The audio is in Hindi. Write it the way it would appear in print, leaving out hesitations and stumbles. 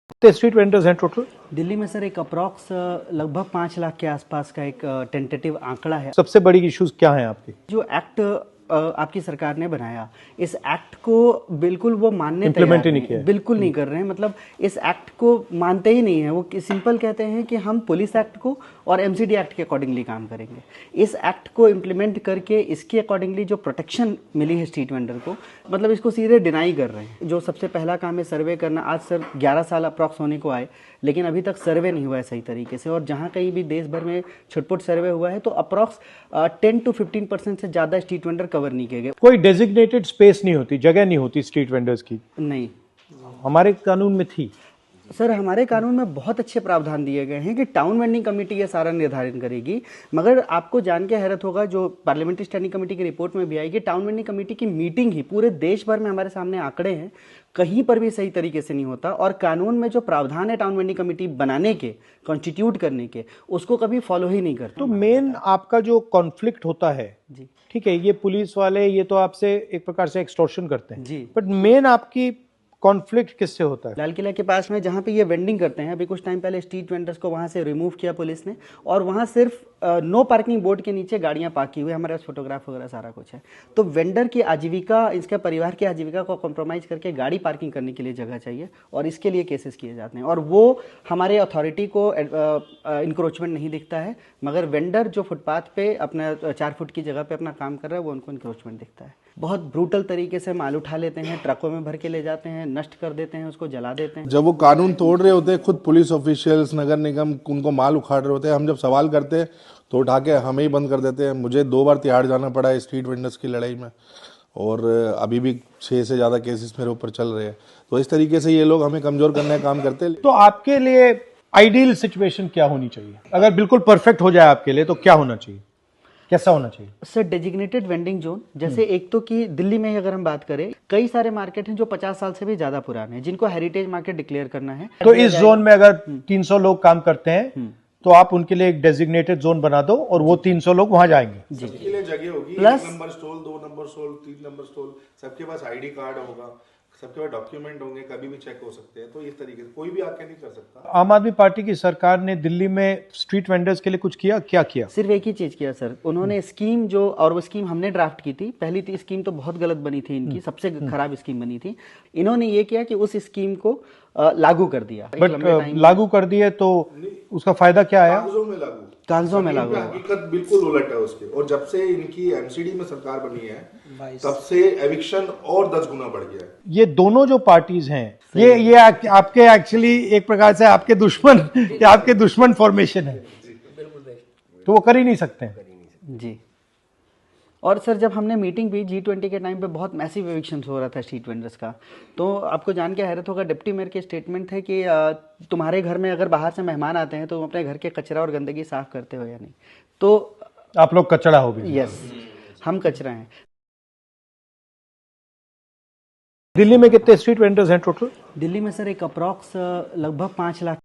कितने स्ट्रीट वेंडर्स हैं टोटल? दिल्ली में सर एक अप्रॉक्स लगभग 5 लाख के आसपास का एक टेंटेटिव आंकड़ा है। सबसे बड़ी इश्यूज क्या हैं आपके? जो एक्ट आपकी सरकार ने बनाया, इस एक्ट को बिल्कुल वो मानने Implement तैयार ही नहीं किया है। बिल्कुल नहीं कर रहे हैं। मतलब इस एक्ट को मानते ही नहीं है। वो सिंपल कहते हैं कि हम पुलिस एक्ट को और एमसीडी एक्ट के अकॉर्डिंगली काम करेंगे। इस एक्ट को इम्प्लीमेंट करके इसके अकॉर्डिंगली जो प्रोटेक्शन मिली है स्ट्रीट वेंडर को, मतलब इसको सीधे डिनाई कर रहे हैं। जो सबसे पहला काम है सर्वे करना। आज सर 11 साल अप्रॉक्स होने को आए, लेकिन अभी तक सर्वे नहीं हुआ है सही तरीके से। और जहाँ कहीं भी देश भर में छुटपुट सर्वे हुआ है तो अप्रॉक्स 10 to 15% से ज़्यादा स्ट्रीट वेंडर कवर नहीं किए गए। कोई डेजिग्नेटेड स्पेस नहीं होती, जगह नहीं होती स्ट्रीट वेंडर्स की? नहीं हमारे कानून में थी। सर, हमारे कानून में बहुत अच्छे प्रावधान दिए गए हैं कि टाउन वेंडिंग कमेटी ये सारा निर्धारित करेगी। मगर आपको जान के हैरत होगा, जो पार्लियामेंट्री स्टैंडिंग कमेटी की रिपोर्ट में भी आई कि टाउन वेंडिंग कमेटी की मीटिंग ही पूरे देश भर में हमारे सामने आंकड़े हैं, कहीं पर भी सही तरीके से नहीं होता। और कानून में जो प्रावधान है टाउन वेंडिंग कमेटी बनाने के, कॉन्स्टिट्यूट करने के, उसको कभी फॉलो ही नहीं करते। तो मेन आपका जो कॉन्फ्लिक्ट होता है जी ठीक है, ये पुलिस वाले ये तो आपसे एक प्रकार से एक्सटॉर्शन करते हैं जी। बट मेन आपकी कॉन्फ्लिक्ट किससे होता है? लाल किला के पास में जहाँ पे ये वेंडिंग करते हैं, अभी कुछ टाइम पहले स्ट्रीट वेंडर्स को वहाँ से रिमूव किया पुलिस ने, और वहाँ सिर्फ नो पार्किंग बोर्ड के नीचे गाड़ियाँ पार्क की हुई, हमारे पास फोटोग्राफ वगैरह सारा कुछ है। तो वेंडर की आजीविका, इसके परिवार की आजीविका को कॉम्प्रोमाइज करके गाड़ी पार्किंग करने के लिए जगह चाहिए, और इसके लिए केसेस किए जाते हैं। और वो हमारे अथॉरिटी को इंक्रोचमेंट नहीं दिखता है, मगर वेंडर जो फुटपाथ पे अपना 4 फुट की जगह पे अपना काम कर रहा है, वो उनको इंक्रोचमेंट दिखता है। बहुत ब्रूटल तरीके से माल उठा लेते हैं, ट्रकों में भर के ले जाते हैं, नष्ट कर देते हैं, उसको जला देते हैं। जब वो कानून तोड़ रहे होते हैं, खुद पुलिस ऑफिशियल्स, नगर निगम उनको माल उखाड़ रहे होते हैं, हम जब सवाल करते हैं तो उठा के हमें ही बंद कर देते हैं। मुझे 2 बार तिहाड़ जाना पड़ा है स्ट्रीट वेंडर्स की लड़ाई में, और अभी भी 6 से ज़्यादा केसेस मेरे ऊपर चल रहे हैं। तो इस तरीके से ये लोग हमें कमज़ोर करने का काम करते हैं। तो आपके लिए आइडियल सिचुएशन क्या होनी चाहिए? अगर बिल्कुल परफेक्ट हो जाए आपके लिए तो क्या होना चाहिए, कैसा होना चाहिए? सर, डेजिग्नेटेड वेंडिंग जोन, जैसे एक तो कि दिल्ली में ही अगर हम बात करें, कई सारे मार्केट हैं जो 50 साल से भी ज्यादा पुराने हैं, जिनको हेरिटेज मार्केट डिक्लेयर करना है। तो इस जोन में अगर 300 लोग काम करते हैं तो आप उनके लिए एक डेजिग्नेटेड जोन बना दो और वो 300 लोग वहां जाएंगे। सबके लिए जगह होगी, plus 1 number stall, 2 number stall, 3 number stall, सबके पास आईडी कार्ड होगा, सबके पास डॉक्यूमेंट होंगे, कभी भी चेक हो सकते हैं। तो इस तरीके से कोई भी आके नहीं कर सकता। आम आदमी पार्टी की सरकार ने दिल्ली में स्ट्रीट वेंडर्स के लिए कुछ किया? क्या किया? सिर्फ एक ही चीज किया सर, उन्होंने स्कीम जो, और वो स्कीम हमने ड्राफ्ट की थी, पहली थी स्कीम तो बहुत गलत बनी थी इनकी, सबसे खराब स्कीम बनी थी। इन्होंने ये किया कि उस स्कीम को लागू कर दिया। बट लागू कर दिए तो उसका फायदा क्या आया? कागजों में लागू। हकीकत बिल्कुल उलट है उसके। और जब से इनकी एमसीडी में सरकार बनी है, तब से एविक्शन और 10 गुना बढ़ गया है। ये दोनों जो पार्टीज हैं, ये आपके एक्चुअली एक प्रकार से आपके दुश्मन या आपके दुश्मन फॉर्मेशन है, तो वो कर ही नहीं सकते हैं। जी। और सर, जब हमने मीटिंग भी G20 के टाइम पे, बहुत मैसिव एविक्शन हो रहा था स्ट्रीट वेंडर्स का, तो आपको जान के हैरत होगा, डिप्टी मेयर के स्टेटमेंट है कि तुम्हारे घर में अगर बाहर से मेहमान आते हैं तो तुम अपने घर के कचरा और गंदगी साफ करते हो या नहीं? तो आप लोग कचड़ा हो गए। यस, हम कचरा हैं। दिल्ली में कितने स्ट्रीट वेंडर्स हैं टोटल? दिल्ली में सर एक अप्रॉक्स लगभग 5 लाख